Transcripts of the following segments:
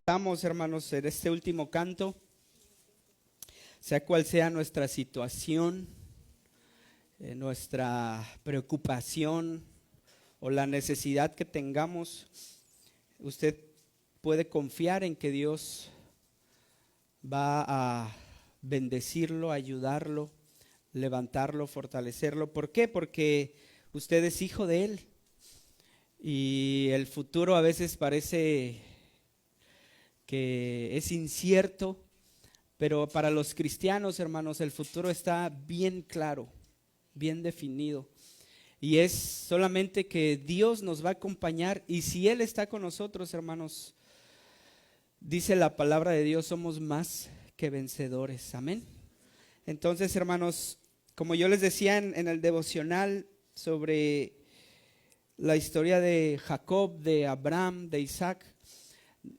Estamos, hermanos, en este último canto, sea cual sea nuestra situación, nuestra preocupación o la necesidad que tengamos, usted puede confiar en que Dios va a bendecirlo, ayudarlo, levantarlo, fortalecerlo. ¿Por qué? Porque usted es hijo de Él y el futuro a veces parece que es incierto, pero para los cristianos, hermanos, el futuro está bien claro, bien definido. Y es solamente que Dios nos va a acompañar, y si Él está con nosotros, hermanos, dice la palabra de Dios, somos más que vencedores. Amén. Entonces, hermanos, como yo les decía en el devocional sobre la historia de Jacob, de Abraham, de Isaac,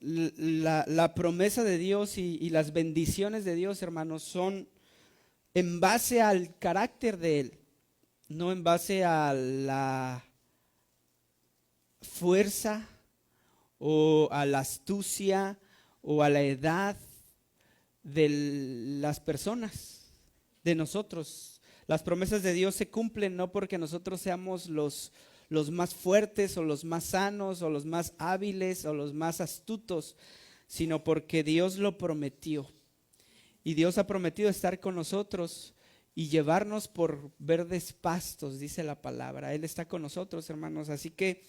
la promesa de Dios y las bendiciones de Dios, hermanos, son en base al carácter de Él, no en base a la fuerza o a la astucia o a la edad de las personas, de nosotros. Las promesas de Dios se cumplen no porque nosotros seamos los más fuertes o los más sanos o los más hábiles o los más astutos, sino porque Dios lo prometió. Y Dios ha prometido estar con nosotros y llevarnos por verdes pastos, dice la palabra. Él está con nosotros, hermanos. Así que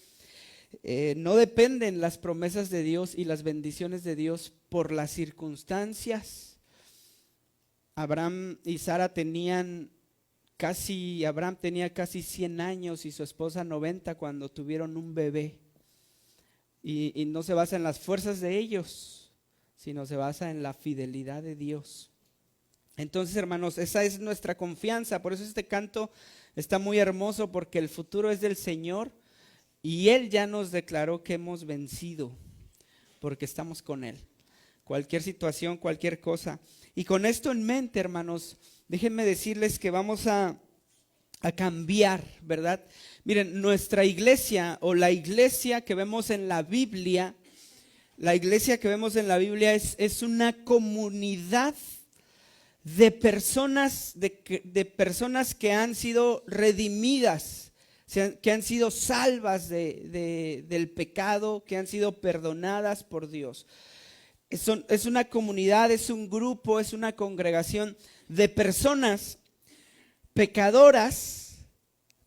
no dependen las promesas de Dios y las bendiciones de Dios por las circunstancias. Abraham y Sara Abraham tenía casi 100 años y su esposa 90 cuando tuvieron un bebé. Y no se basa en las fuerzas de ellos, sino se basa en la fidelidad de Dios. Entonces, hermanos, esa es nuestra confianza. Por eso este canto está muy hermoso, porque el futuro es del Señor y Él ya nos declaró que hemos vencido, porque estamos con Él. Cualquier situación, cualquier cosa. Y con esto en mente, hermanos, déjenme decirles que vamos a cambiar, ¿verdad? Miren, nuestra iglesia o la iglesia que vemos en la Biblia, es una comunidad de personas, de personas que han sido redimidas, que han sido salvas del pecado, que han sido perdonadas por Dios. Es una comunidad, es un grupo, es una congregación de personas pecadoras,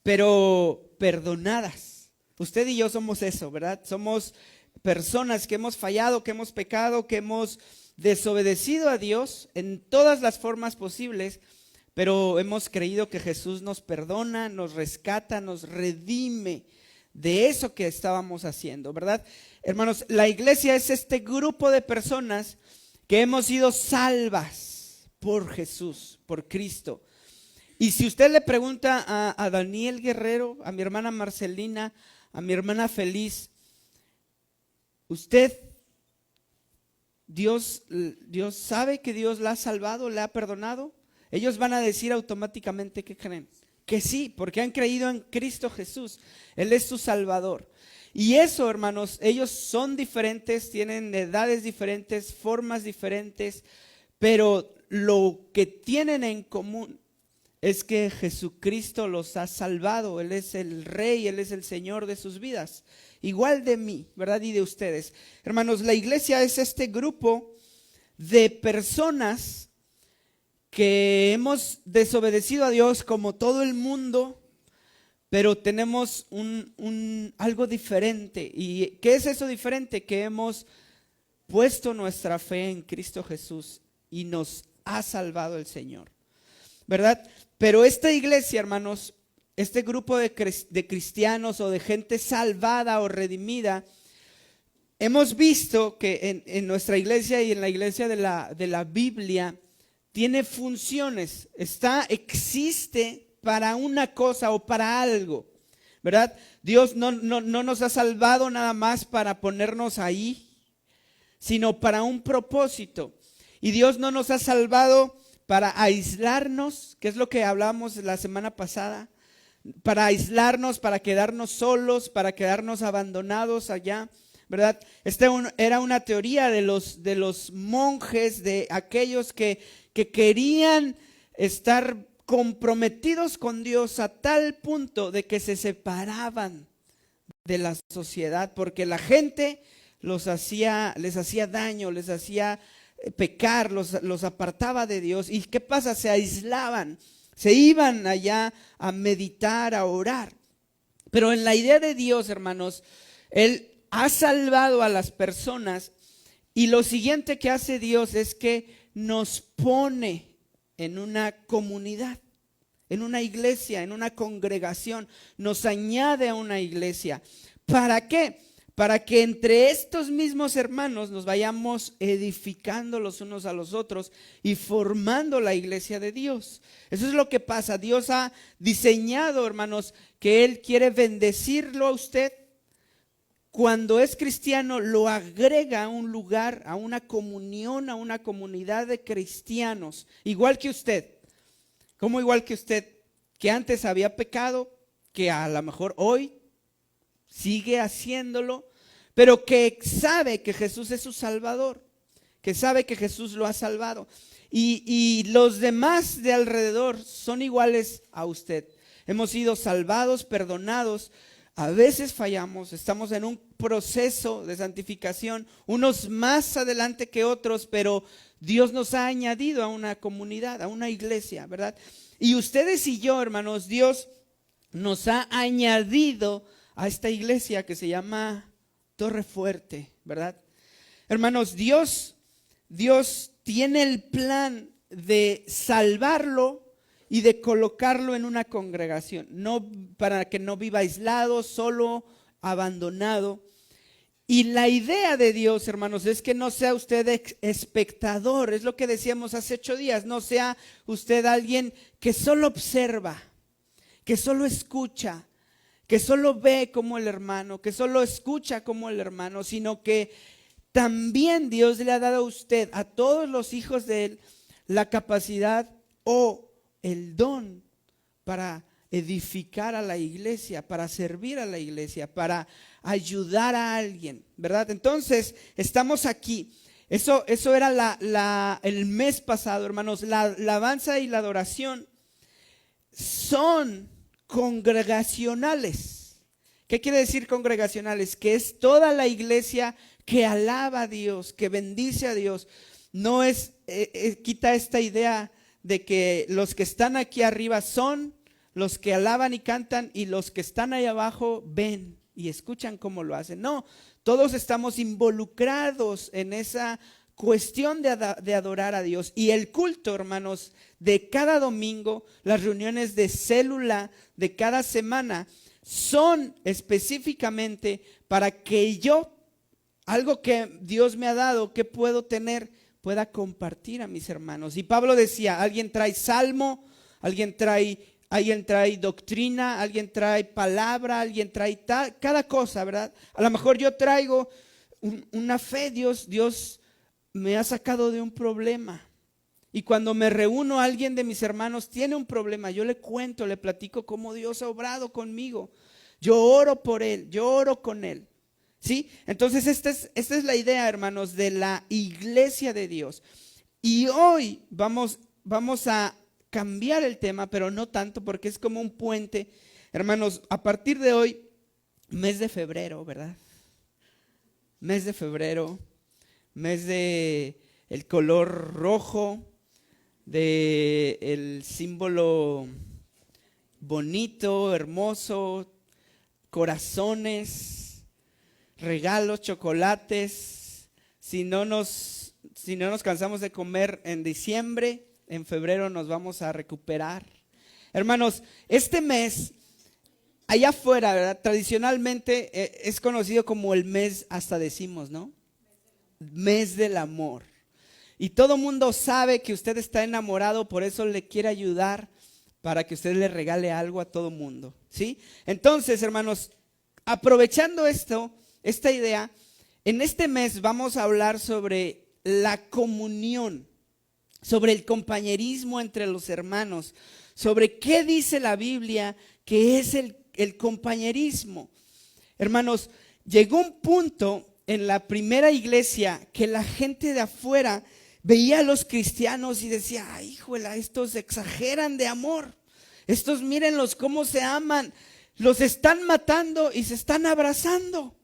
pero perdonadas. Usted y yo somos eso, ¿verdad? Somos personas que hemos fallado, que hemos pecado, que hemos desobedecido a Dios en todas las formas posibles, pero hemos creído que Jesús nos perdona, nos rescata, nos redime de eso que estábamos haciendo, ¿verdad? Hermanos, la iglesia es este grupo de personas que hemos sido salvas por Jesús, por Cristo. Y si usted le pregunta a Daniel Guerrero, a mi hermana Marcelina, a mi hermana Feliz, Dios sabe que Dios la ha salvado, la ha perdonado, ellos van a decir automáticamente que creen. Que sí, porque han creído en Cristo Jesús. Él es su Salvador. Y eso, hermanos, ellos son diferentes, tienen edades diferentes, formas diferentes, pero lo que tienen en común es que Jesucristo los ha salvado. Él es el Rey, Él es el Señor de sus vidas. Igual de mí, ¿verdad? Y de ustedes. Hermanos, la iglesia es este grupo de personas que hemos desobedecido a Dios como todo el mundo, pero tenemos algo diferente. ¿Y qué es eso diferente? Que hemos puesto nuestra fe en Cristo Jesús y nos ha salvado el Señor, ¿verdad? Pero esta iglesia, hermanos, este grupo de cristianos o de gente salvada o redimida, hemos visto que en nuestra iglesia y en la iglesia de la Biblia tiene funciones, existe para una cosa o para algo, ¿verdad? Dios no nos ha salvado nada más para ponernos ahí, sino para un propósito. Y Dios no nos ha salvado para aislarnos, que es lo que hablamos la semana pasada, para aislarnos, para quedarnos solos, para quedarnos abandonados allá, ¿verdad? Era una teoría de los monjes, de aquellos que querían estar comprometidos con Dios a tal punto de que se separaban de la sociedad, porque la gente les hacía daño, les hacía pecar, los apartaba de Dios. ¿Y qué pasa? Se aislaban, se iban allá a meditar, a orar. Pero en la idea de Dios, hermanos, Él ha salvado a las personas, y lo siguiente que hace Dios es que nos pone en una comunidad, en una iglesia, en una congregación, nos añade a una iglesia. ¿Para qué? Para que entre estos mismos hermanos nos vayamos edificando los unos a los otros y formando la iglesia de Dios. Eso es lo que pasa. Dios ha diseñado, hermanos, que Él quiere bendecirlo a usted. Cuando es cristiano, lo agrega a un lugar, a una comunión, a una comunidad de cristianos, igual que usted. ¿Cómo igual que usted? Que antes había pecado, que a lo mejor hoy sigue haciéndolo, pero que sabe que Jesús es su Salvador, que sabe que Jesús lo ha salvado. Y los demás de alrededor son iguales a usted. Hemos sido salvados, perdonados. A veces fallamos, estamos en un proceso de santificación, unos más adelante que otros, pero Dios nos ha añadido a una comunidad, a una iglesia, ¿verdad? Y ustedes y yo, hermanos, Dios nos ha añadido a esta iglesia que se llama Torre Fuerte, ¿verdad? Hermanos, Dios tiene el plan de salvarlo y de colocarlo en una congregación, no para que no viva aislado, solo, abandonado. Y la idea de Dios, hermanos, es que no sea usted espectador, es lo que decíamos hace 8 días, no sea usted alguien que solo observa, que solo escucha, que solo ve como el hermano, que solo escucha como el hermano, sino que también Dios le ha dado a usted, a todos los hijos de Él, la capacidad o el don para edificar a la iglesia, para servir a la iglesia, para ayudar a alguien, ¿verdad? Entonces, estamos aquí. Eso era el mes pasado, hermanos. La alabanza y la adoración son congregacionales. ¿Qué quiere decir congregacionales? Que es toda la iglesia que alaba a Dios, que bendice a Dios. No quita esta idea de que los que están aquí arriba son los que alaban y cantan, y los que están ahí abajo ven y escuchan cómo lo hacen. No, todos estamos involucrados en esa cuestión de adorar a Dios. Y el culto, hermanos, de cada domingo, las reuniones de célula de cada semana, son específicamente para que yo, algo que Dios me ha dado, que puedo tener, pueda compartir a mis hermanos. Y Pablo decía, alguien trae salmo, alguien trae doctrina, alguien trae palabra, alguien trae cada cosa, ¿verdad? A lo mejor yo traigo una fe. Dios me ha sacado de un problema. Y cuando me reúno, alguien de mis hermanos tiene un problema, yo le cuento, le platico cómo Dios ha obrado conmigo. Yo oro por él, yo oro con él. ¿Sí? Entonces esta es la idea, hermanos, de la iglesia de Dios. Y hoy vamos a cambiar el tema, pero no tanto, porque es como un puente. Hermanos, a partir de hoy, mes de febrero, ¿verdad? Mes de febrero, mes de el color rojo, de el símbolo bonito, hermoso, corazones, regalos, chocolates. Si no nos cansamos de comer en diciembre, en febrero nos vamos a recuperar. Hermanos, este mes, allá afuera, ¿verdad? Tradicionalmente es conocido como el mes, hasta decimos, ¿no? Mes del amor. Y todo mundo sabe que usted está enamorado, por eso le quiere ayudar para que usted le regale algo a todo mundo, ¿sí? Entonces, hermanos, aprovechando esta idea, en este mes vamos a hablar sobre la comunión, sobre el compañerismo entre los hermanos, sobre qué dice la Biblia que es el compañerismo. Hermanos, llegó un punto en la primera iglesia que la gente de afuera veía a los cristianos y decía, ay, híjole, estos exageran de amor. Estos mírenlos cómo se aman. Los están matando y se están abrazando.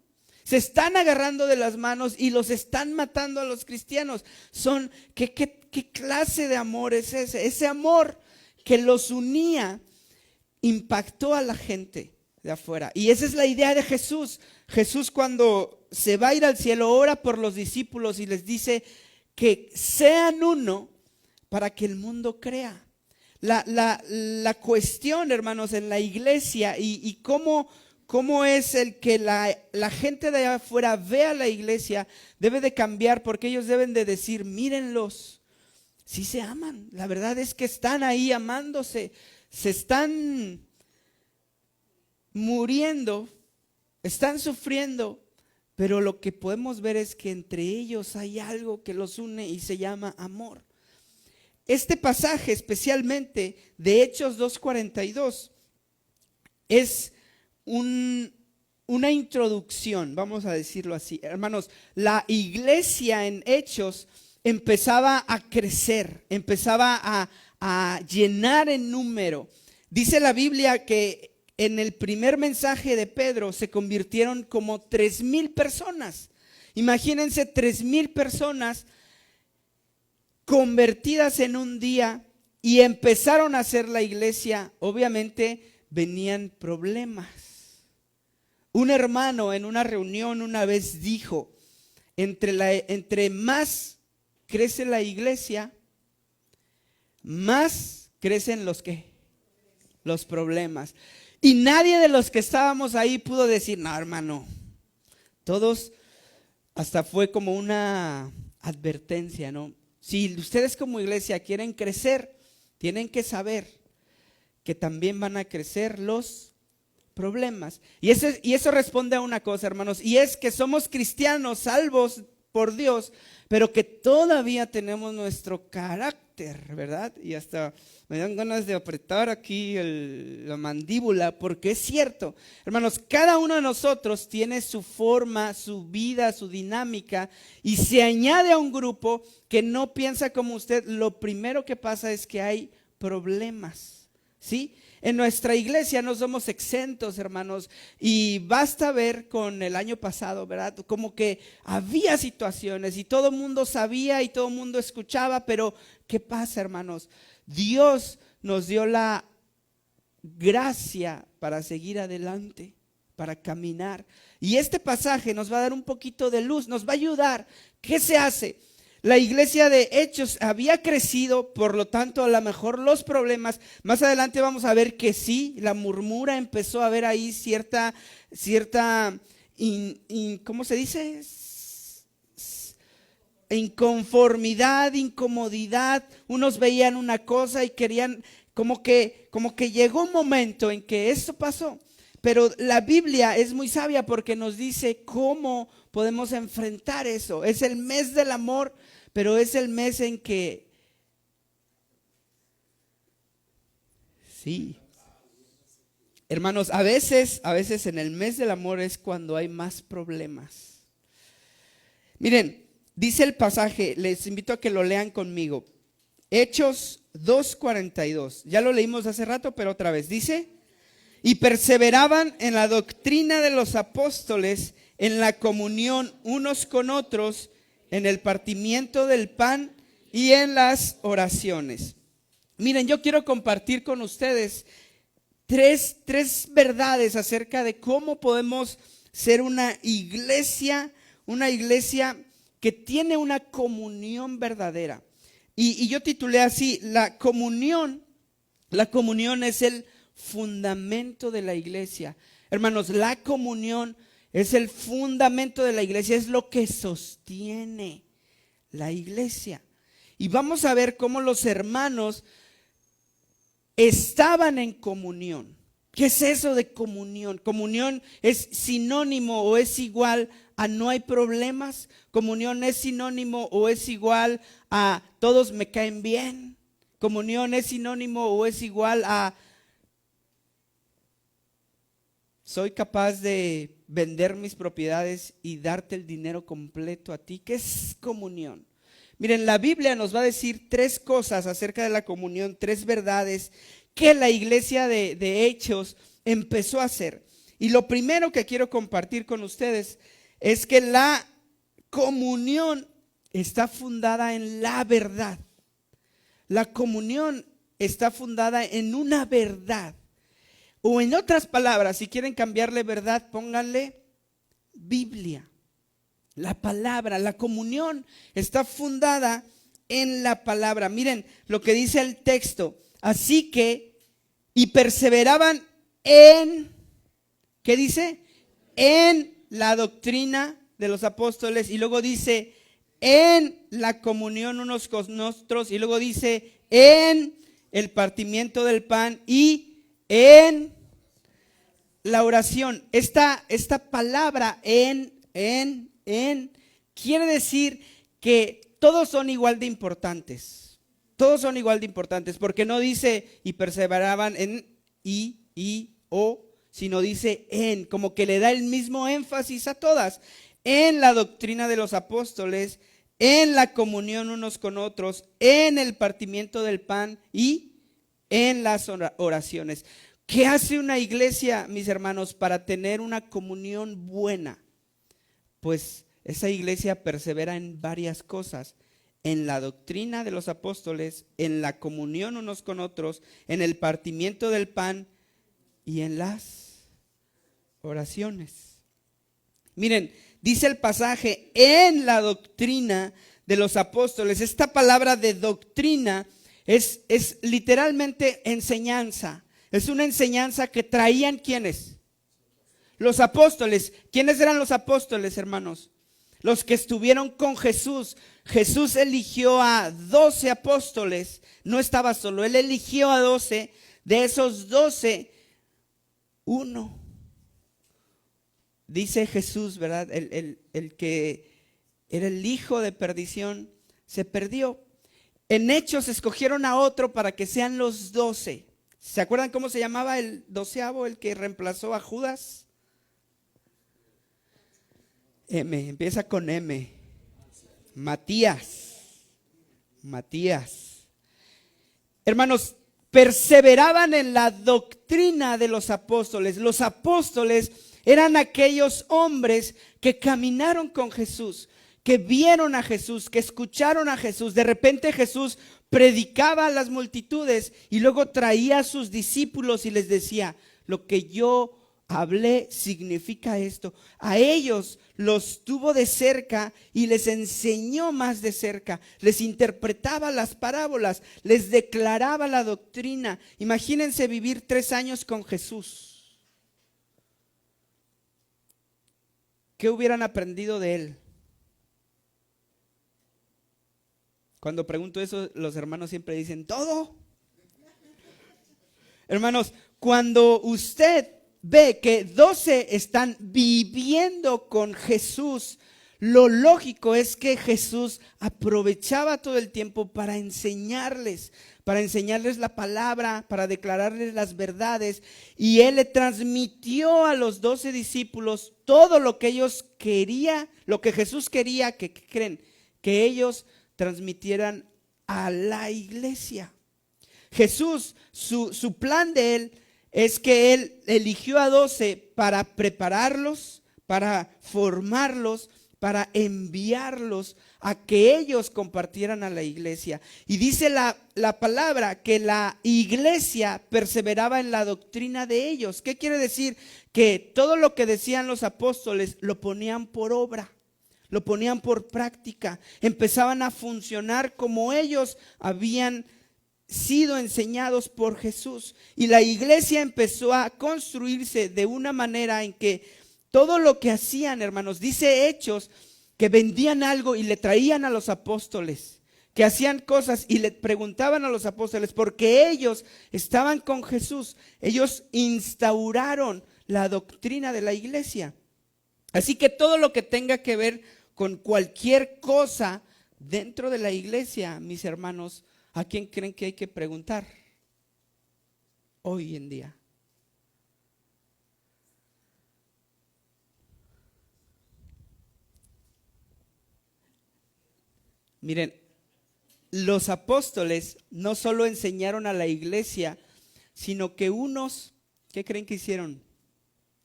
Se están agarrando de las manos y los están matando a los cristianos. ¿Qué clase de amor es ese? Ese amor que los unía impactó a la gente de afuera. Y esa es la idea de Jesús. Jesús, cuando se va a ir al cielo, ora por los discípulos y les dice que sean uno para que el mundo crea. La cuestión, hermanos, en la iglesia y cómo es el que la gente de allá afuera vea la iglesia debe de cambiar, porque ellos deben de decir, mírenlos, sí se aman. La verdad es que están ahí amándose, se están muriendo, están sufriendo, pero lo que podemos ver es que entre ellos hay algo que los une y se llama amor. Este pasaje especialmente de Hechos 2:42 es una introducción, vamos a decirlo así. Hermanos, la iglesia en Hechos empezaba a crecer, empezaba a llenar en número. Dice la Biblia que en el primer mensaje de Pedro se convirtieron como 3,000 personas. Imagínense 3,000 personas convertidas en un día y empezaron a hacer la iglesia. Obviamente venían problemas. Un hermano en una reunión una vez dijo, entre más crece la iglesia, más crecen los problemas. Y nadie de los que estábamos ahí pudo decir, no, hermano. Todos, hasta fue como una advertencia, ¿no? Si ustedes como iglesia quieren crecer, tienen que saber que también van a crecer los problemas. Y eso responde a una cosa, hermanos, y es que somos cristianos salvos por Dios, pero que todavía tenemos nuestro carácter, ¿verdad? Y hasta me dan ganas de apretar aquí la mandíbula, porque es cierto, hermanos, cada uno de nosotros tiene su forma, su vida, su dinámica, y se añade a un grupo que no piensa como usted. Lo primero que pasa es que hay problemas, ¿sí? En nuestra iglesia no somos exentos, hermanos, y basta ver con el año pasado, ¿verdad? Como que había situaciones y todo el mundo sabía y todo el mundo escuchaba, pero ¿qué pasa, hermanos? Dios nos dio la gracia para seguir adelante, para caminar. Y este pasaje nos va a dar un poquito de luz, nos va a ayudar. ¿Qué se hace? La iglesia de Hechos había crecido, por lo tanto a lo mejor los problemas, más adelante vamos a ver que sí, la murmura empezó a haber ahí cierta ¿cómo se dice? Inconformidad, incomodidad. Unos veían una cosa y querían, como que llegó un momento en que esto pasó. Pero la Biblia es muy sabia porque nos dice cómo podemos enfrentar eso. Es el mes del amor, pero es el mes en que sí. Hermanos, a veces en el mes del amor es cuando hay más problemas. Miren, dice el pasaje, les invito a que lo lean conmigo. Hechos 2:42. Ya lo leímos hace rato, pero otra vez. Dice: y perseveraban en la doctrina de los apóstoles, en la comunión unos con otros, en el partimiento del pan y en las oraciones. Miren, yo quiero compartir con ustedes tres verdades acerca de cómo podemos ser una iglesia que tiene una comunión verdadera. Y yo titulé así: la comunión es el fundamento de la iglesia. Hermanos, la comunión es el fundamento de la iglesia, es lo que sostiene la iglesia. Y vamos a ver cómo los hermanos estaban en comunión. ¿Qué es eso de comunión? Comunión es sinónimo o es igual a no hay problemas. Comunión es sinónimo o es igual a todos me caen bien. Comunión es sinónimo o es igual a soy capaz de vender mis propiedades y darte el dinero completo a ti. ¿Qué es comunión? Miren, la Biblia nos va a decir tres cosas acerca de la comunión, tres verdades que la iglesia de Hechos empezó a hacer. Y lo primero que quiero compartir con ustedes es que la comunión está fundada en la verdad. La comunión está fundada en una verdad. O en otras palabras, si quieren cambiarle verdad, pónganle Biblia. La palabra, la comunión está fundada en la palabra. Miren lo que dice el texto. Así que, y perseveraban en, ¿qué dice? En la doctrina de los apóstoles. Y luego dice, en la comunión unos con otros. Y luego dice, en el partimiento del pan y en la oración. Esta palabra en quiere decir que todos son igual de importantes. Todos son igual de importantes, porque no dice y perseveraban en o, sino dice en, como que le da el mismo énfasis a todas. En la doctrina de los apóstoles, en la comunión unos con otros, en el partimiento del pan y en las oraciones. ¿Qué hace una iglesia, mis hermanos, para tener una comunión buena? Pues esa iglesia persevera en varias cosas: en la doctrina de los apóstoles, en la comunión unos con otros, en el partimiento del pan y en las oraciones. Miren, dice el pasaje, en la doctrina de los apóstoles. Esta palabra de doctrina es literalmente enseñanza. Es una enseñanza que traían ¿quiénes? Los apóstoles. ¿Quiénes eran los apóstoles, hermanos? Los que estuvieron con Jesús. Jesús eligió a 12 apóstoles. No estaba solo, él eligió a 12. De esos 12, uno, dice Jesús, ¿verdad? El que era el hijo de perdición se perdió. En Hechos escogieron a otro para que sean los 12. ¿Se acuerdan cómo se llamaba el 12avo, el que reemplazó a Judas? Empieza con M. Matías. Hermanos, perseveraban en la doctrina de los apóstoles. Los apóstoles eran aquellos hombres que caminaron con Jesús, que vieron a Jesús, que escucharon a Jesús. De repente Jesús predicaba a las multitudes y luego traía a sus discípulos y les decía, lo que yo hablé significa esto. A ellos los tuvo de cerca y les enseñó más de cerca, les interpretaba las parábolas, les declaraba la doctrina. Imagínense vivir 3 años con Jesús. ¿Qué hubieran aprendido de él? Cuando pregunto eso, los hermanos siempre dicen, todo. Hermanos, cuando usted ve que 12 están viviendo con Jesús, lo lógico es que Jesús aprovechaba todo el tiempo para enseñarles la palabra, para declararles las verdades. Y él le transmitió a los 12 discípulos todo lo que ellos querían, lo que Jesús quería que creen, que ellos transmitieran a la iglesia. Jesús, su plan de él es que él eligió a 12 para prepararlos, para formarlos, para enviarlos a que ellos compartieran a la iglesia. Y dice la palabra que la iglesia perseveraba en la doctrina de ellos. ¿Qué quiere decir? Que todo lo que decían los apóstoles lo ponían por obra, lo ponían por práctica, empezaban a funcionar como ellos habían sido enseñados por Jesús. Y la iglesia empezó a construirse de una manera en que todo lo que hacían, hermanos, dice Hechos, que vendían algo y le traían a los apóstoles, que hacían cosas y le preguntaban a los apóstoles, porque ellos estaban con Jesús. Ellos instauraron la doctrina de la iglesia. Así que todo lo que tenga que ver con cualquier cosa dentro de la iglesia, mis hermanos, ¿a quién creen que hay que preguntar hoy en día? Miren, los apóstoles no solo enseñaron a la iglesia, sino que unos, ¿qué creen que hicieron?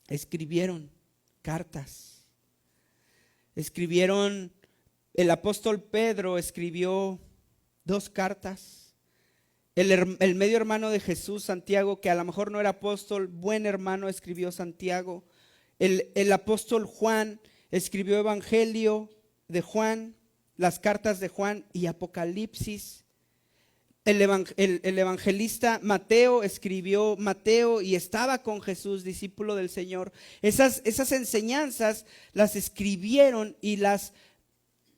Escribieron cartas. Escribieron, el apóstol Pedro escribió 2 cartas. El medio hermano de Jesús, Santiago, que a lo mejor no era apóstol, buen hermano, escribió Santiago. El apóstol Juan escribió Evangelio de Juan, las cartas de Juan y Apocalipsis. El evangelista Mateo escribió Mateo y estaba con Jesús, discípulo del Señor. Esas enseñanzas las escribieron y las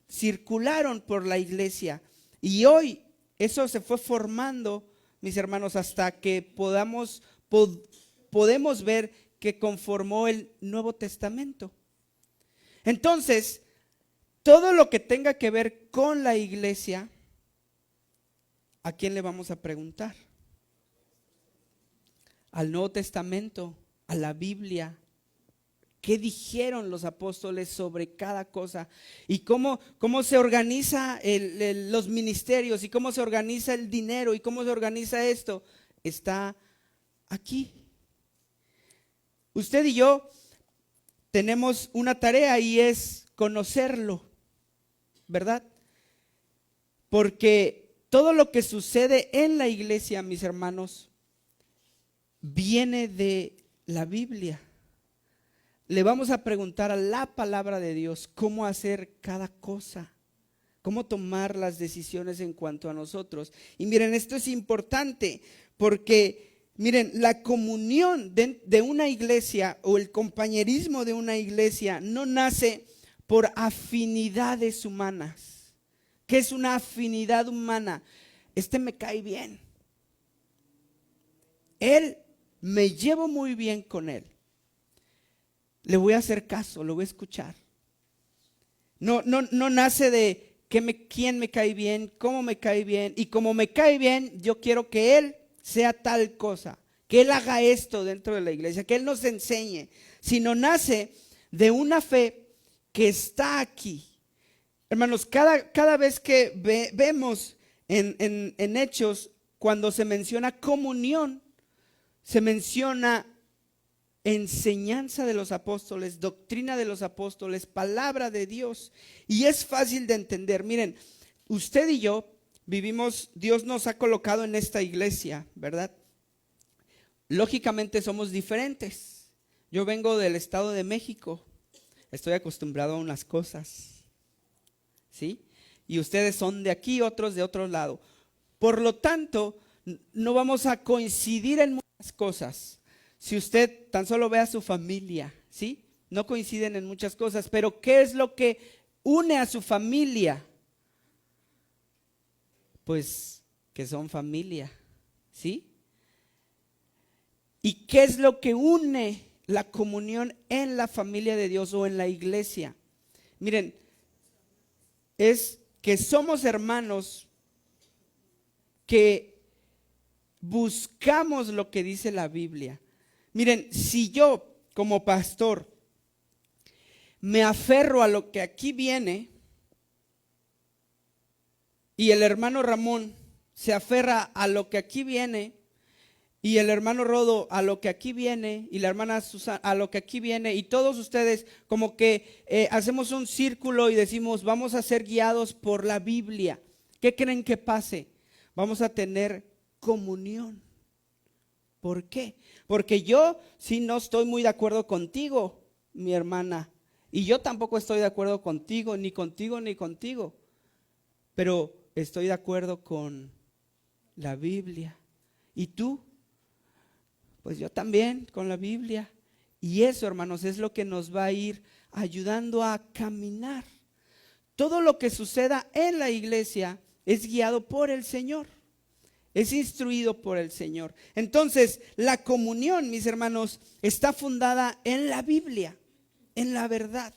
circularon por la iglesia. Y hoy eso se fue formando, mis hermanos, hasta que podemos ver que conformó el Nuevo Testamento. Entonces, todo lo que tenga que ver con la iglesia, ¿a quién le vamos a preguntar? Al Nuevo Testamento, a la Biblia. ¿Qué dijeron los apóstoles sobre cada cosa? Y cómo se organiza los ministerios, y cómo se organiza el dinero, y cómo se organiza esto. Está aquí. Usted y yo tenemos una tarea y es conocerlo, ¿verdad? Porque todo lo que sucede en la iglesia, mis hermanos, viene de la Biblia. Le vamos a preguntar a la palabra de Dios cómo hacer cada cosa, cómo tomar las decisiones en cuanto a nosotros. Y miren, esto es importante porque, miren, la comunión de una iglesia o el compañerismo de una iglesia no nace por afinidades humanas. ¿Qué es una afinidad humana? Me cae bien. Me llevo muy bien con él. Le voy a hacer caso, lo voy a escuchar. No nace de quién me cae bien, cómo me cae bien. Y como me cae bien, yo quiero que él sea tal cosa, que él haga esto dentro de la iglesia, que él nos enseñe. Sino nace de una fe que está aquí. Hermanos, cada vez que vemos en Hechos, cuando se menciona comunión, se menciona enseñanza de los apóstoles, doctrina de los apóstoles, palabra de Dios. Y es fácil de entender. Miren, usted y yo vivimos, Dios nos ha colocado en esta iglesia, ¿verdad? Lógicamente somos diferentes. Yo vengo del Estado de México, estoy acostumbrado a unas cosas, ¿sí? Y ustedes son de aquí, otros de otro lado. Por lo tanto, no vamos a coincidir en muchas cosas. Si usted tan solo ve a su familia, ¿sí? No coinciden en muchas cosas, pero ¿qué es lo que une a su familia? Pues que son familia, ¿sí? ¿Y qué es lo que une la comunión en la familia de Dios o en la iglesia? Miren, es que somos hermanos que buscamos lo que dice la Biblia. Miren, si yo como pastor me aferro a lo que aquí viene y el hermano Ramón se aferra a lo que aquí viene y el hermano Rodo a lo que aquí viene y la hermana Susana a lo que aquí viene y todos ustedes como que hacemos un círculo y decimos vamos a ser guiados por la Biblia, ¿qué creen que pase? Vamos a tener comunión. ¿Por qué? Porque yo sí no estoy muy de acuerdo contigo, mi hermana, y yo tampoco estoy de acuerdo contigo, ni contigo, ni contigo, pero estoy de acuerdo con la Biblia. ¿Y tú? Pues yo también con la Biblia. Y eso, hermanos, es lo que nos va a ir ayudando a caminar. Todo lo que suceda en la iglesia es guiado por el Señor. Es instruido por el Señor. Entonces, la comunión, mis hermanos, está fundada en la Biblia, en la verdad.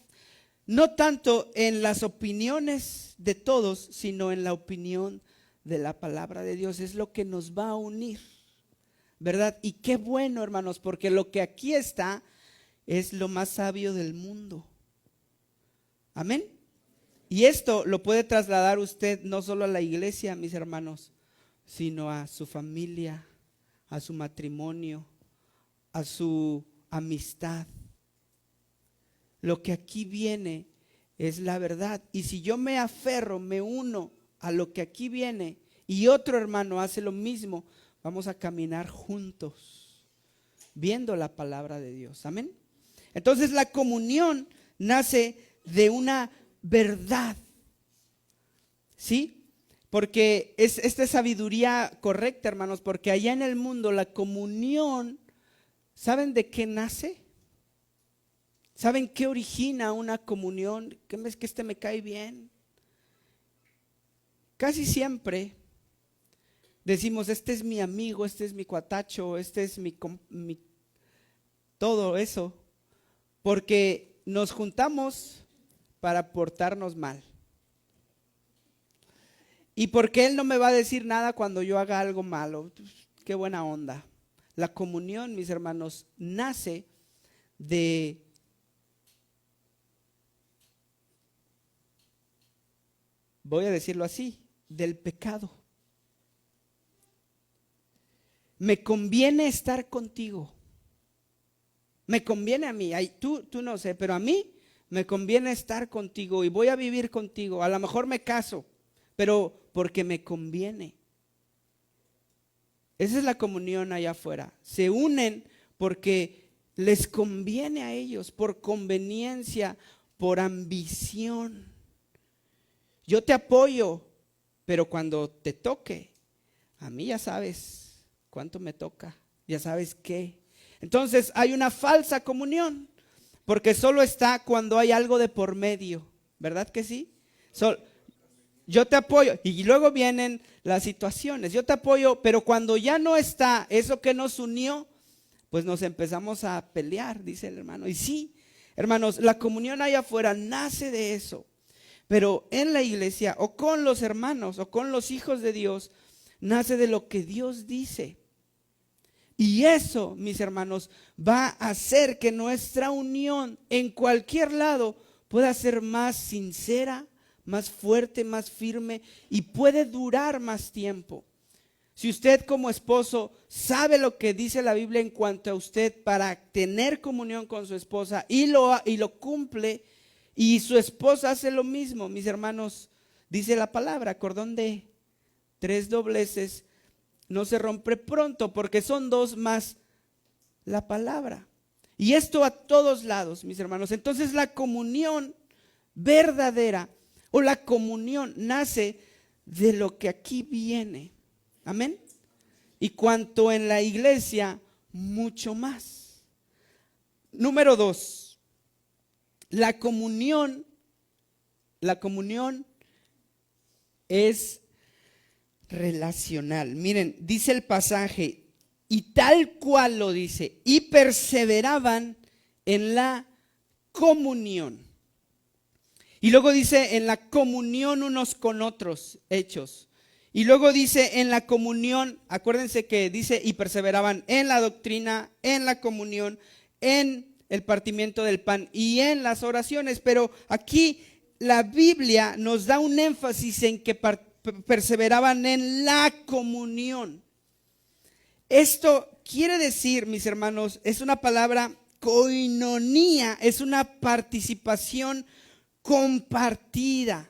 No tanto en las opiniones de todos, sino en la opinión de la palabra de Dios. Es lo que nos va a unir, ¿verdad? Y qué bueno, hermanos, porque lo que aquí está es lo más sabio del mundo. Amén. Y esto lo puede trasladar usted no solo a la iglesia, mis hermanos, sino a su familia, a su matrimonio, a su amistad. Lo que aquí viene es la verdad. Y si yo me aferro, me uno a lo que aquí viene y otro hermano hace lo mismo, vamos a caminar juntos, viendo la palabra de Dios. Amén. Entonces la comunión nace de una verdad, ¿sí? Porque esta es sabiduría correcta, hermanos, porque allá en el mundo la comunión, ¿saben de qué nace? ¿Saben qué origina una comunión? ¿Qué es que este me cae bien? Casi siempre decimos, este es mi amigo, este es mi cuatacho, este es mi todo eso, porque nos juntamos para portarnos mal. Y porque él no me va a decir nada cuando yo haga algo malo. Qué buena onda. La comunión, mis hermanos, nace de voy a decirlo así, del pecado. Me conviene estar contigo. Me conviene a mí. Tú no sé, pero a mí me conviene estar contigo y voy a vivir contigo. A lo mejor me caso, pero porque me conviene. Esa es la comunión allá afuera. Se unen porque les conviene a ellos, por conveniencia, por ambición. Yo te apoyo, pero cuando te toque, a mí ya sabes cuánto me toca, ya sabes qué. Entonces hay una falsa comunión, porque solo está cuando hay algo de por medio, ¿verdad que sí? Yo te apoyo y luego vienen las situaciones, yo te apoyo, pero cuando ya no está eso que nos unió, pues nos empezamos a pelear, dice el hermano. Y sí, hermanos, la comunión allá afuera nace de eso, pero en la iglesia o con los hermanos o con los hijos de Dios, nace de lo que Dios dice. Y eso, mis hermanos, va a hacer que nuestra unión en cualquier lado pueda ser más sincera, más fuerte, más firme y puede durar más tiempo. Si usted como esposo sabe lo que dice la Biblia en cuanto a usted para tener comunión con su esposa y lo cumple, y su esposa hace lo mismo, mis hermanos, dice la palabra, cordón de 3 dobleces no se rompe pronto, porque son 2 más la palabra. Y esto a todos lados, mis hermanos. Entonces la comunión verdadera o la comunión nace de lo que aquí viene. Amén. Y cuanto en la iglesia, mucho más. Número 2, la comunión es relacional. Miren, dice el pasaje, y tal cual lo dice, y perseveraban en la comunión. Y luego dice en la comunión unos con otros, Hechos. Y luego dice en la comunión, acuérdense que dice y perseveraban en la doctrina, en la comunión, en el partimiento del pan y en las oraciones. Pero aquí la Biblia nos da un énfasis en que perseveraban en la comunión. Esto quiere decir, mis hermanos, es una palabra koinonía, es una participación compartida.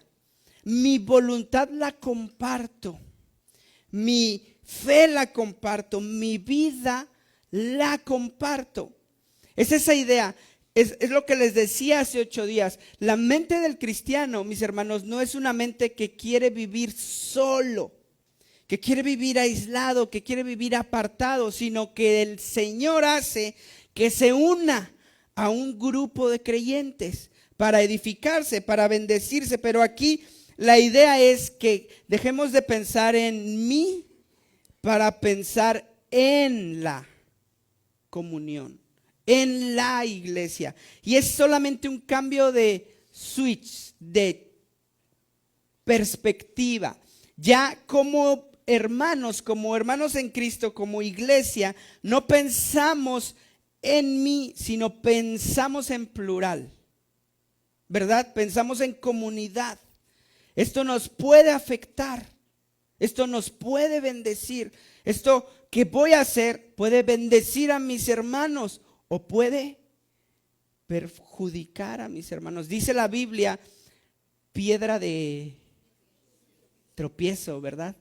Mi voluntad la comparto, mi fe la comparto, mi vida la comparto. Es esa idea. Es lo que les decía hace 8 días. La mente del cristiano, mis hermanos, no es una mente que quiere vivir solo, que quiere vivir aislado, que quiere vivir apartado, sino que el Señor hace que se una a un grupo de creyentes para edificarse, para bendecirse. Pero aquí la idea es que dejemos de pensar en mí para pensar en la comunión, en la iglesia. Y es solamente un cambio de switch, de perspectiva. Ya como hermanos en Cristo, como iglesia, no pensamos en mí, sino pensamos en plural, ¿verdad? Pensamos en comunidad. Esto nos puede afectar. Esto nos puede bendecir. Esto que voy a hacer puede bendecir a mis hermanos o puede perjudicar a mis hermanos. Dice la Biblia, piedra de tropiezo, ¿verdad?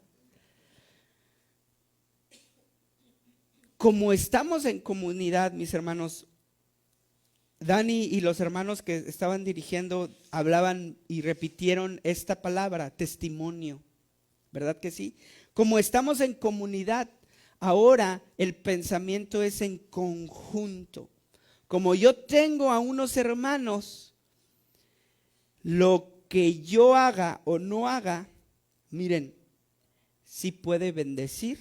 Como estamos en comunidad, mis hermanos, Dani y los hermanos que estaban dirigiendo hablaban y repitieron esta palabra, testimonio, ¿verdad que sí? Como estamos en comunidad, ahora el pensamiento es en conjunto. Como yo tengo a unos hermanos, lo que yo haga o no haga, miren, sí puede bendecir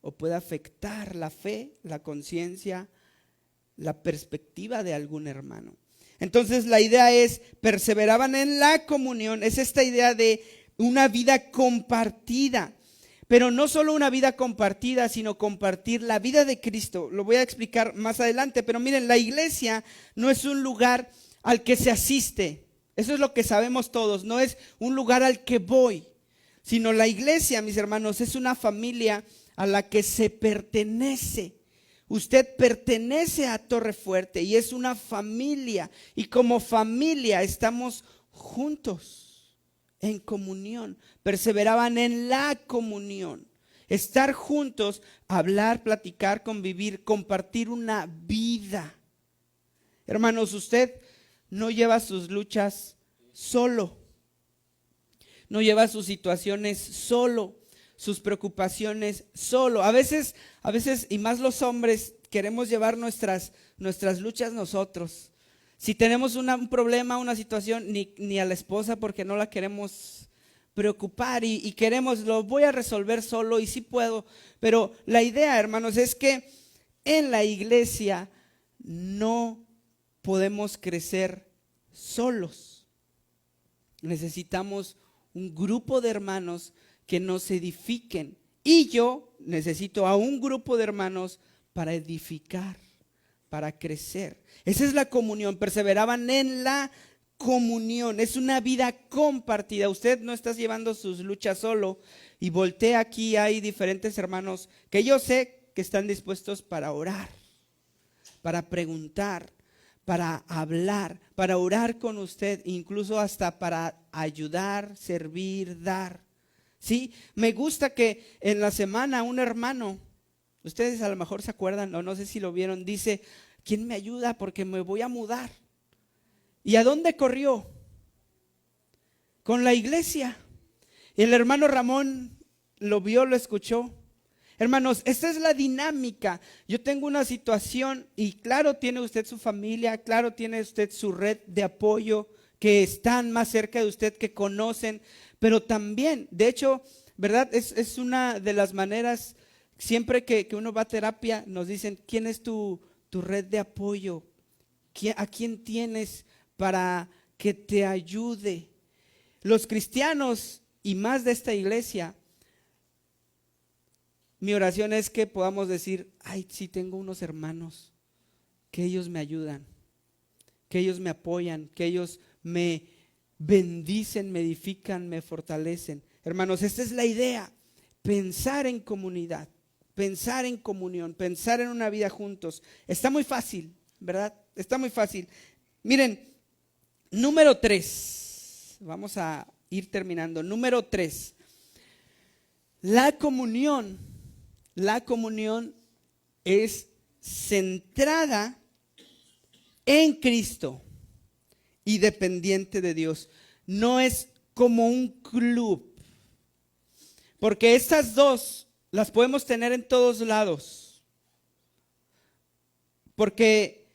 o puede afectar la fe, la conciencia, la perspectiva de algún hermano. Entonces la idea es, perseveraban en la comunión, es esta idea de una vida compartida, pero no solo una vida compartida, sino compartir la vida de Cristo. Lo voy a explicar más adelante, pero miren, la iglesia no es un lugar al que se asiste, eso es lo que sabemos todos, no es un lugar al que voy, sino la iglesia, mis hermanos, es una familia a la que se pertenece. Usted pertenece a Torre Fuerte y es una familia, y como familia estamos juntos en comunión. Perseveraban en la comunión, estar juntos, hablar, platicar, convivir, compartir una vida. Hermanos, usted no lleva sus luchas solo, no lleva sus situaciones solo, sus preocupaciones solo. A veces, y más los hombres, queremos llevar nuestras luchas nosotros. Si tenemos un problema, una situación, ni a la esposa, porque no la queremos preocupar y queremos, lo voy a resolver solo y sí puedo. Pero la idea, hermanos, es que en la iglesia no podemos crecer solos. Necesitamos un grupo de hermanos que nos edifiquen, y yo necesito a un grupo de hermanos para edificar, para crecer. Esa es la comunión, perseveraban en la comunión, es una vida compartida. Usted no está llevando sus luchas solo, y voltea aquí, hay diferentes hermanos que yo sé que están dispuestos para orar, para preguntar, para hablar, para orar con usted, incluso hasta para ayudar, servir, dar. Sí, me gusta que en la semana un hermano, ustedes a lo mejor se acuerdan o no sé si lo vieron, dice, ¿quién me ayuda? Porque me voy a mudar. ¿Y a dónde corrió? Con la iglesia. Y el hermano Ramón lo vio, lo escuchó. Hermanos, esta es la dinámica. Yo tengo una situación y claro, tiene usted su familia, claro, tiene usted su red de apoyo, que están más cerca de usted, que conocen. Pero también, de hecho, ¿verdad? Es una de las maneras, siempre que uno va a terapia, nos dicen, ¿quién es tu red de apoyo? ¿A quién tienes para que te ayude? Los cristianos, y más de esta iglesia, mi oración es que podamos decir, ay, sí tengo unos hermanos, que ellos me ayudan, que ellos me apoyan, que ellos me bendicen, me edifican, me fortalecen. Hermanos, esta es la idea, pensar en comunidad, pensar en comunión, pensar en una vida juntos. Está muy fácil, ¿verdad? Está muy fácil. Miren, número 3, vamos a ir terminando. Número 3, la comunión es centrada en Cristo y dependiente de Dios. No es como un club, porque estas dos las podemos tener en todos lados, porque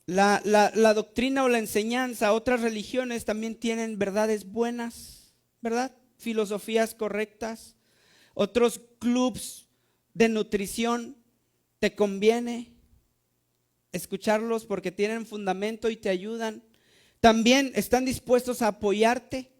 la doctrina o la enseñanza, otras religiones también tienen verdades buenas, ¿verdad? Filosofías correctas. Otros clubs de nutrición, te conviene escucharlos porque tienen fundamento y te ayudan. También están dispuestos a apoyarte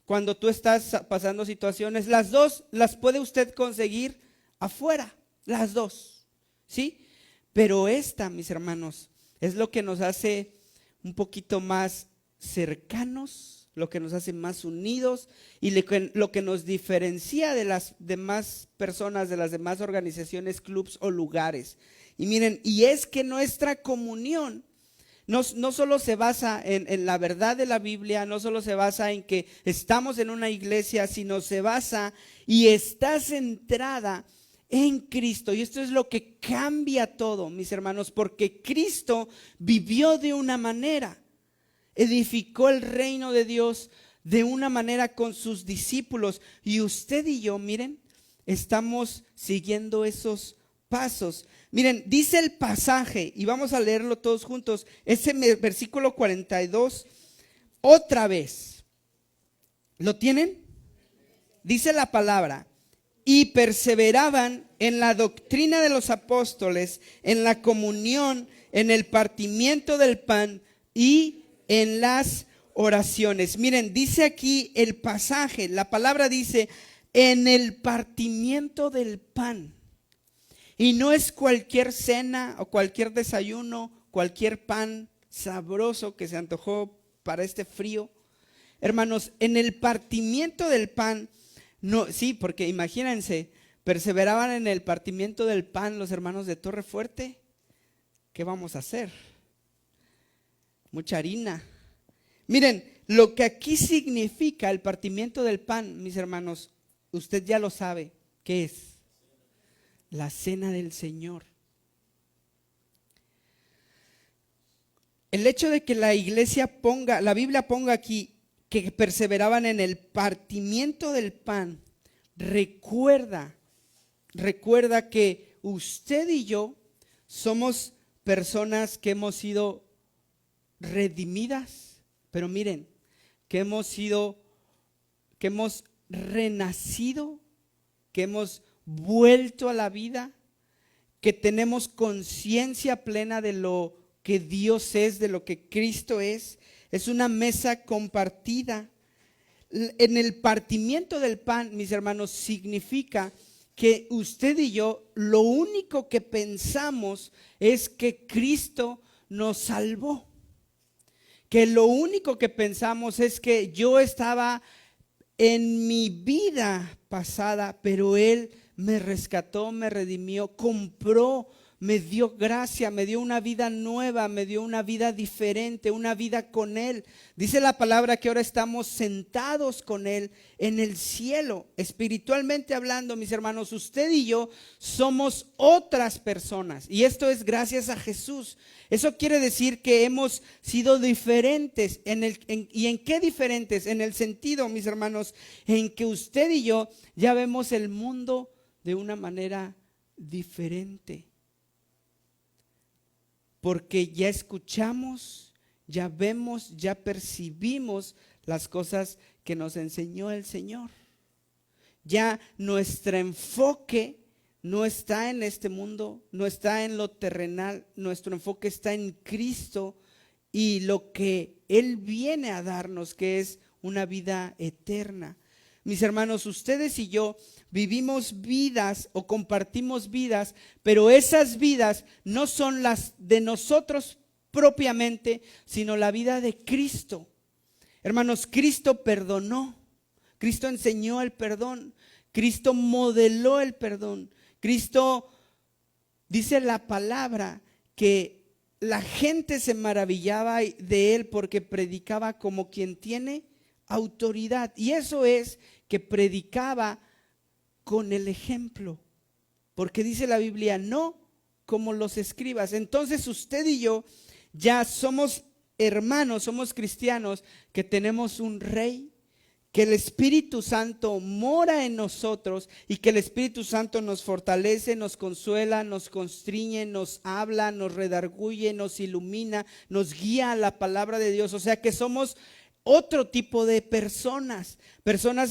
cuando tú estás pasando situaciones. Las dos las puede usted conseguir afuera, las dos, ¿sí? Pero esta, mis hermanos, es lo que nos hace un poquito más cercanos lo que nos hace más unidos y lo que nos diferencia de las demás personas, de las demás organizaciones, clubs o lugares. Y miren, y es que nuestra comunión no solo se basa en la verdad de la Biblia, no solo se basa en que estamos en una iglesia, sino se basa y está centrada en Cristo. Y esto es lo que cambia todo, mis hermanos, porque Cristo vivió de una manera, edificó el reino de Dios de una manera con sus discípulos. Y usted y yo, miren, estamos siguiendo esos pasos. Miren, dice el pasaje, y vamos a leerlo todos juntos, ese versículo 42, otra vez. ¿Lo tienen? Dice la palabra: y perseveraban en la doctrina de los apóstoles, en la comunión, en el partimiento del pan y en las oraciones. Miren, dice aquí el pasaje, la palabra dice, en el partimiento del pan. Y no es cualquier cena o cualquier desayuno, cualquier pan sabroso que se antojó para este frío. Hermanos, en el partimiento del pan, no, sí, porque imagínense, perseveraban en el partimiento del pan los hermanos de Torre Fuerte. ¿Qué vamos a hacer? Mucha harina. Miren, lo que aquí significa el partimiento del pan, mis hermanos, usted ya lo sabe. ¿Qué es? La cena del Señor. El hecho de que la Biblia ponga aquí que perseveraban en el partimiento del pan, recuerda que usted y yo somos personas que hemos sido redimidas, pero miren, que hemos renacido, que hemos vuelto a la vida, que tenemos conciencia plena de lo que Dios es, de lo que Cristo es. Es una mesa compartida. En el partimiento del pan, mis hermanos, significa que usted y yo lo único que pensamos es que Cristo nos salvó. Que lo único que pensamos es que yo estaba en mi vida pasada, pero Él me rescató, me redimió, compró, me dio gracia, me dio una vida nueva, me dio una vida diferente, una vida con Él. Dice la palabra que ahora estamos sentados con Él en el cielo. Espiritualmente hablando, mis hermanos, usted y yo somos otras personas. Y esto es gracias a Jesús. Eso quiere decir que hemos sido diferentes. ¿Y en qué diferentes? En el sentido, mis hermanos, en que usted y yo ya vemos el mundo de una manera diferente. Porque ya escuchamos, ya vemos, ya percibimos las cosas que nos enseñó el Señor. Ya nuestro enfoque no está en este mundo, no está en lo terrenal, nuestro enfoque está en Cristo y lo que Él viene a darnos, que es una vida eterna. Mis hermanos, ustedes y yo vivimos vidas o compartimos vidas, pero esas vidas no son las de nosotros propiamente, sino la vida de Cristo. Hermanos, Cristo perdonó, Cristo enseñó el perdón, Cristo modeló el perdón. Cristo, dice la palabra, que la gente se maravillaba de Él porque predicaba como quien tiene autoridad. Y eso es que predicaba con el ejemplo, porque dice la Biblia, no como los escribas. Entonces usted y yo ya somos hermanos, somos cristianos que tenemos un rey, que el Espíritu Santo mora en nosotros y que el Espíritu Santo nos fortalece, nos consuela, nos constriñe, nos habla, nos redarguye, nos ilumina, nos guía a la palabra de Dios. O sea que somos otro tipo de personas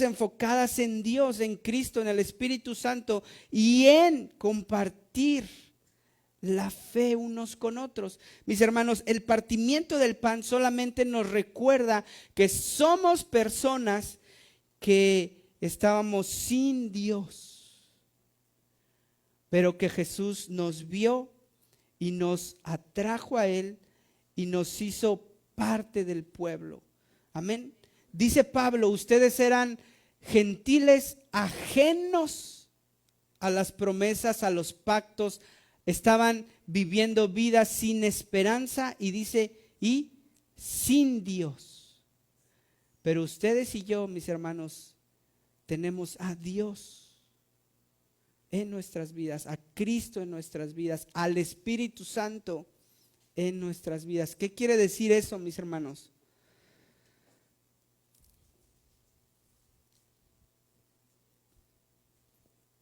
enfocadas en Dios, en Cristo, en el Espíritu Santo y en compartir la fe unos con otros. Mis hermanos, el partimiento del pan solamente nos recuerda que somos personas que estábamos sin Dios, pero que Jesús nos vio y nos atrajo a Él y nos hizo parte del pueblo. Amén. dice Pablo, ustedes eran gentiles ajenos a las promesas, a los pactos, estaban viviendo vidas sin esperanza y dice, y sin Dios. Pero ustedes y yo, mis hermanos, tenemos a Dios en nuestras vidas, a Cristo en nuestras vidas, al Espíritu Santo en nuestras vidas. ¿Qué quiere decir eso, mis hermanos?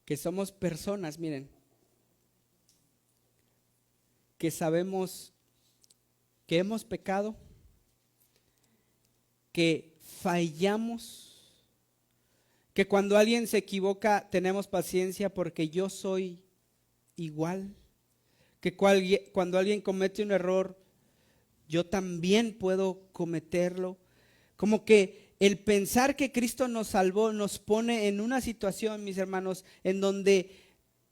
Que somos personas, miren, que sabemos que hemos pecado, que fallamos, que cuando alguien se equivoca tenemos paciencia porque yo soy igual, que cuando alguien comete un error, yo también puedo cometerlo. Como que el pensar que Cristo nos salvó nos pone en una situación, mis hermanos, en donde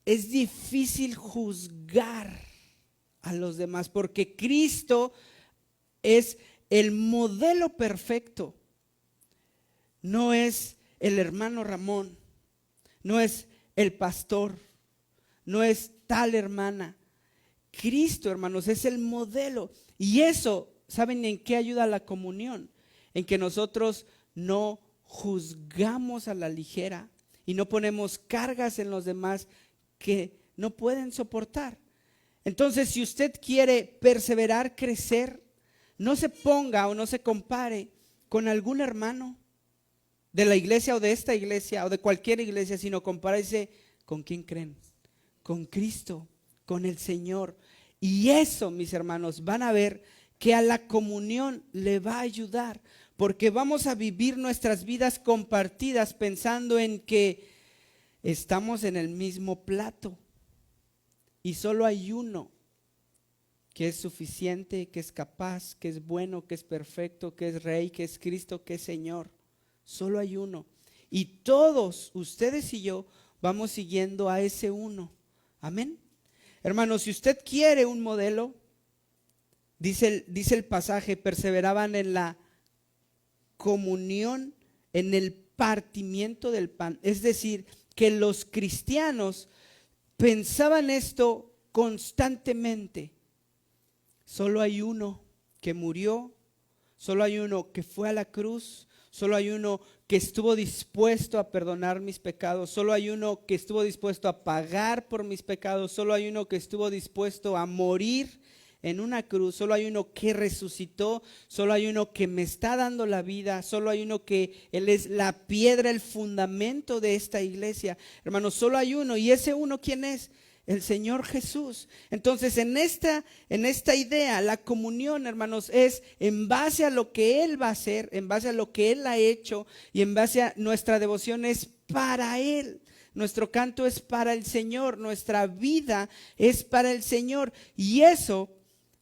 es difícil juzgar a los demás, porque Cristo es el modelo perfecto. No es el hermano Ramón, no es el pastor, no es tal hermana. Cristo, hermanos, es el modelo. Y eso, ¿saben en qué ayuda la comunión? En que nosotros no juzgamos a la ligera y no ponemos cargas en los demás que no pueden soportar. Entonces, si usted quiere perseverar, crecer, no se ponga o no se compare con algún hermano de la iglesia o de esta iglesia o de cualquier iglesia, sino compárese con quién creen, con Cristo, con el Señor. Y eso, mis hermanos, van a ver que a la comunión le va a ayudar, porque vamos a vivir nuestras vidas compartidas pensando en que estamos en el mismo plato y solo hay uno que es suficiente, que es capaz, que es bueno, que es perfecto, que es Rey, que es Cristo, que es Señor. Solo hay uno. Y todos, ustedes y yo, vamos siguiendo a ese uno. Amén. Hermanos, si usted quiere un modelo, dice el pasaje, perseveraban en la comunión, en el partimiento del pan. Es decir, que los cristianos pensaban esto constantemente. Solo hay uno que murió, solo hay uno que fue a la cruz, solo hay uno que estuvo dispuesto a perdonar mis pecados, solo hay uno que estuvo dispuesto a pagar por mis pecados, solo hay uno que estuvo dispuesto a morir en una cruz, solo hay uno que resucitó, solo hay uno que me está dando la vida, solo hay uno que Él es la piedra, el fundamento de esta iglesia. Hermanos, solo hay uno, y ese uno, ¿quién es? El Señor Jesús. Entonces, en esta idea, la comunión, hermanos, es en base a lo que Él va a hacer, en base a lo que Él ha hecho, y en base a nuestra devoción es para Él. Nuestro canto es para el Señor, nuestra vida es para el Señor, y eso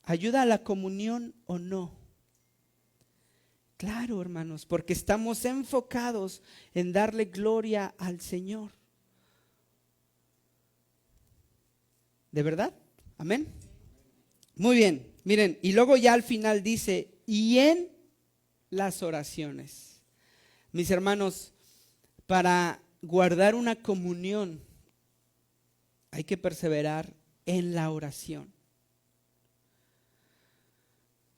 ayuda a la comunión o no. Claro, hermanos, porque estamos enfocados en darle gloria al Señor. ¿De verdad? Amén. Muy bien, miren, y luego ya al final dice, y en las oraciones. Mis hermanos, para guardar una comunión hay que perseverar en la oración.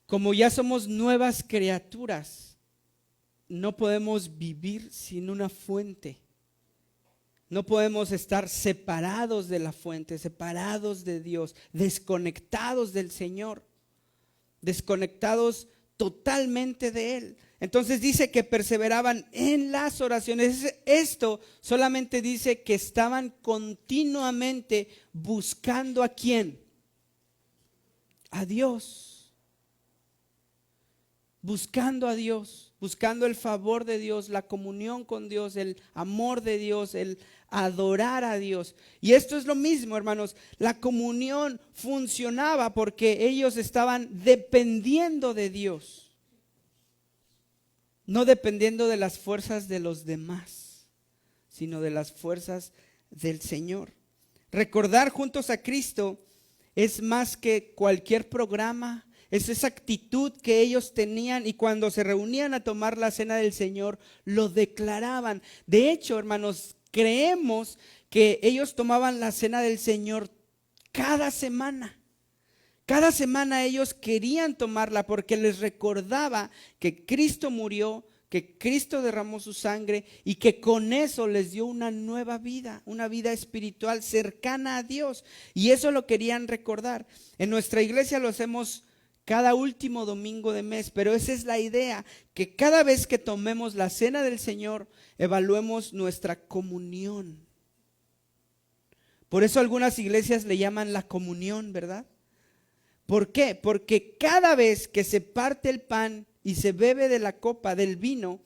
Como ya somos nuevas criaturas, no podemos vivir sin una fuente. No podemos estar separados de la fuente, separados de Dios, desconectados del Señor, desconectados totalmente de Él. Entonces dice que perseveraban en las oraciones. Esto solamente dice que estaban continuamente buscando ¿a quién? A Dios. Buscando a Dios, buscando el favor de Dios, la comunión con Dios, el amor de Dios, el adorar a Dios. Y esto es lo mismo, hermanos. La comunión funcionaba porque ellos estaban dependiendo de Dios, no dependiendo de las fuerzas de los demás, sino de las fuerzas del Señor. Recordar juntos a Cristo es más que cualquier programa, es esa actitud que ellos tenían, y cuando se reunían a tomar la cena del Señor, lo declaraban. De hecho, hermanos, creemos que ellos tomaban la cena del Señor cada semana. Cada semana ellos querían tomarla porque les recordaba que Cristo murió, que Cristo derramó su sangre y que con eso les dio una nueva vida, una vida espiritual cercana a Dios. Y eso lo querían recordar. En nuestra iglesia lo hacemos cada último domingo de mes, pero esa es la idea, que cada vez que tomemos la cena del Señor, evaluemos nuestra comunión. Por eso algunas iglesias le llaman la comunión, ¿verdad? ¿Por qué? Porque cada vez que se parte el pan y se bebe de la copa del vino,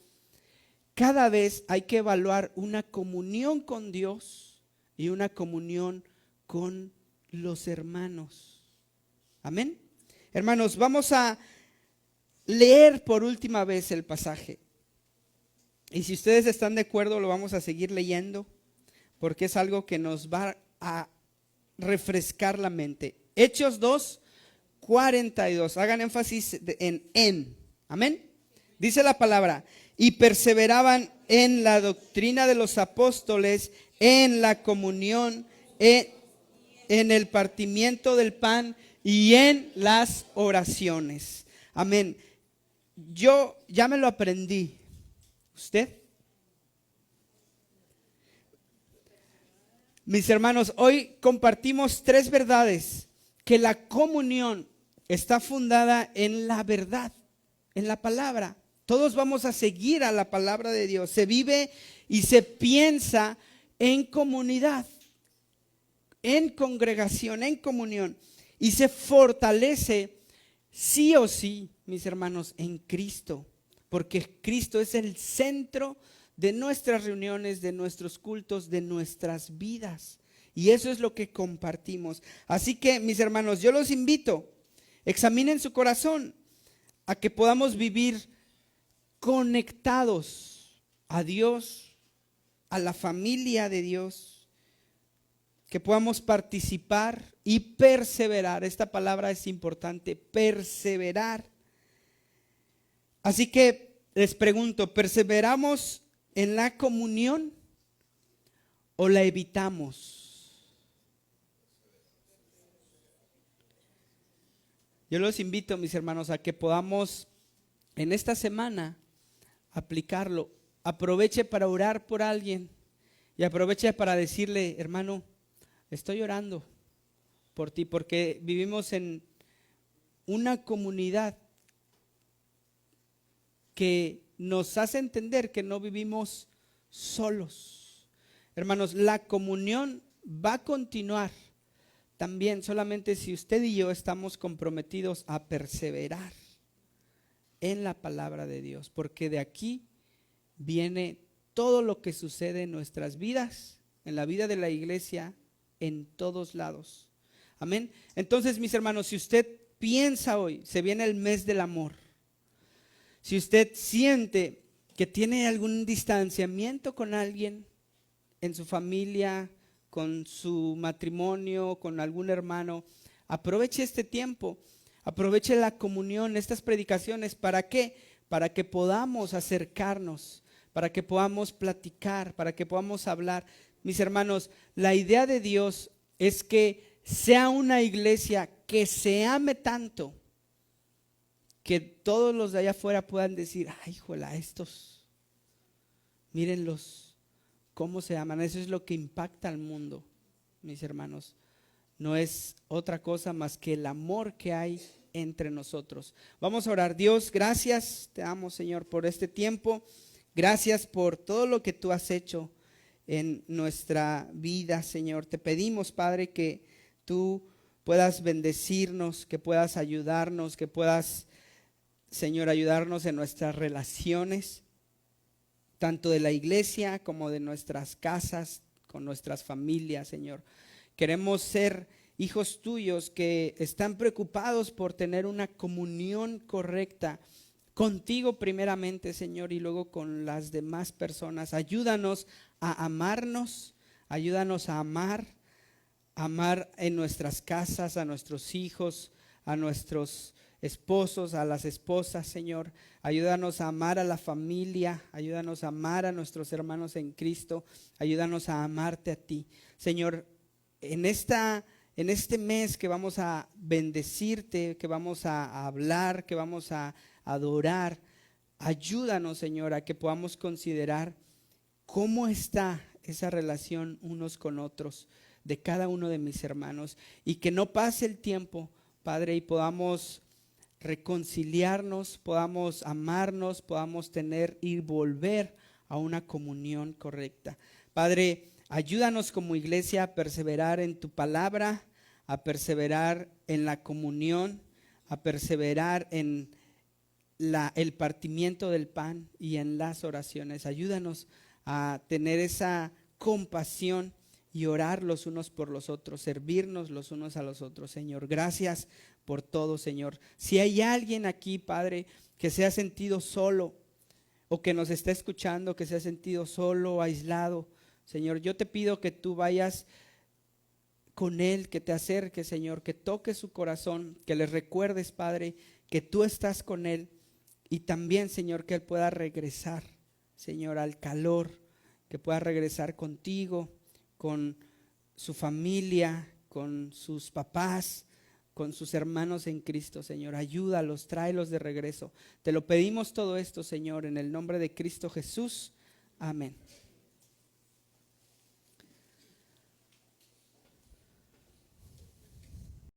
cada vez hay que evaluar una comunión con Dios y una comunión con los hermanos. Amén. Hermanos, vamos a leer por última vez el pasaje. Y si ustedes están de acuerdo, lo vamos a seguir leyendo, porque es algo que nos va a refrescar la mente. Hechos 2:42. Hagan énfasis en. Amén. Dice la palabra: y perseveraban en la doctrina de los apóstoles, en la comunión, en el partimiento del pan y en las oraciones. Amén. Yo ya me lo aprendí. ¿Usted? Mis hermanos, hoy compartimos 3 verdades: que la comunión está fundada en la verdad, en la palabra. Todos vamos a seguir a la palabra de Dios. Se vive y se piensa en comunidad, en congregación, en comunión. Y se fortalece sí o sí, mis hermanos, en Cristo. Porque Cristo es el centro de nuestras reuniones, de nuestros cultos, de nuestras vidas. Y eso es lo que compartimos. Así que, mis hermanos, yo los invito, examinen su corazón, a que podamos vivir conectados a Dios, a la familia de Dios, que podamos participar y perseverar. Esta palabra es importante, perseverar. Así que les pregunto, ¿perseveramos en la comunión o la evitamos? Yo los invito, mis hermanos, a que podamos en esta semana aplicarlo. Aproveche para orar por alguien y aproveche para decirle: hermano, estoy orando por ti, porque vivimos en una comunidad que nos hace entender que no vivimos solos. Hermanos, la comunión va a continuar también solamente si usted y yo estamos comprometidos a perseverar en la palabra de Dios, porque de aquí viene todo lo que sucede en nuestras vidas, en la vida de la iglesia, en todos lados. Amén. Entonces, mis hermanos, si usted piensa hoy, se viene el mes del amor. Si usted siente que tiene algún distanciamiento con alguien en su familia, con su matrimonio, con algún hermano, aproveche este tiempo, aproveche la comunión, estas predicaciones. ¿Para qué? Para que podamos acercarnos, para que podamos platicar, para que podamos hablar. Mis hermanos, la idea de Dios es que sea una iglesia que se ame tanto, que todos los de allá afuera puedan decir: ay, híjola, estos, mírenlos, cómo se aman. Eso es lo que impacta al mundo, mis hermanos. No es otra cosa más que el amor que hay entre nosotros. Vamos a orar. Dios, gracias, te amo, Señor, por este tiempo. Gracias por todo lo que tú has hecho en nuestra vida, Señor. Te pedimos, Padre, que tú puedas bendecirnos, que puedas ayudarnos, que puedas, Señor, ayudarnos en nuestras relaciones, tanto de la iglesia como de nuestras casas, con nuestras familias, Señor. Queremos ser hijos tuyos que están preocupados por tener una comunión correcta contigo primeramente, Señor, y luego con las demás personas. Ayúdanos a amarnos, ayúdanos a amar en nuestras casas, a nuestros hijos, a nuestros esposos, a las esposas, Señor. Ayúdanos a amar a la familia, ayúdanos a amar a nuestros hermanos en Cristo, ayúdanos a amarte a ti. Señor, en este mes que vamos a bendecirte, que vamos a hablar, que vamos a adorar, ayúdanos, Señor, a que podamos considerar cómo está esa relación unos con otros de cada uno de mis hermanos, y que no pase el tiempo, Padre, y podamos reconciliarnos, podamos amarnos, podamos tener y volver a una comunión correcta. Padre, ayúdanos como iglesia a perseverar en tu palabra, a perseverar en la comunión, a perseverar en el partimiento del pan y en las oraciones. Ayúdanos a tener esa compasión y orar los unos por los otros, servirnos los unos a los otros, Señor. Gracias por todo, Señor. Si hay alguien aquí, Padre, que se ha sentido solo, o que nos está escuchando, que se ha sentido solo, aislado, Señor, yo te pido que tú vayas con él, que te acerques, Señor, que toques su corazón, que le recuerdes, Padre, que tú estás con él, y también, Señor, que él pueda regresar, Señor, al calor, que pueda regresar contigo, con su familia, con sus papás, con sus hermanos en Cristo, Señor. Ayúdalos, tráelos de regreso. Te lo pedimos todo esto, Señor, en el nombre de Cristo Jesús. Amén.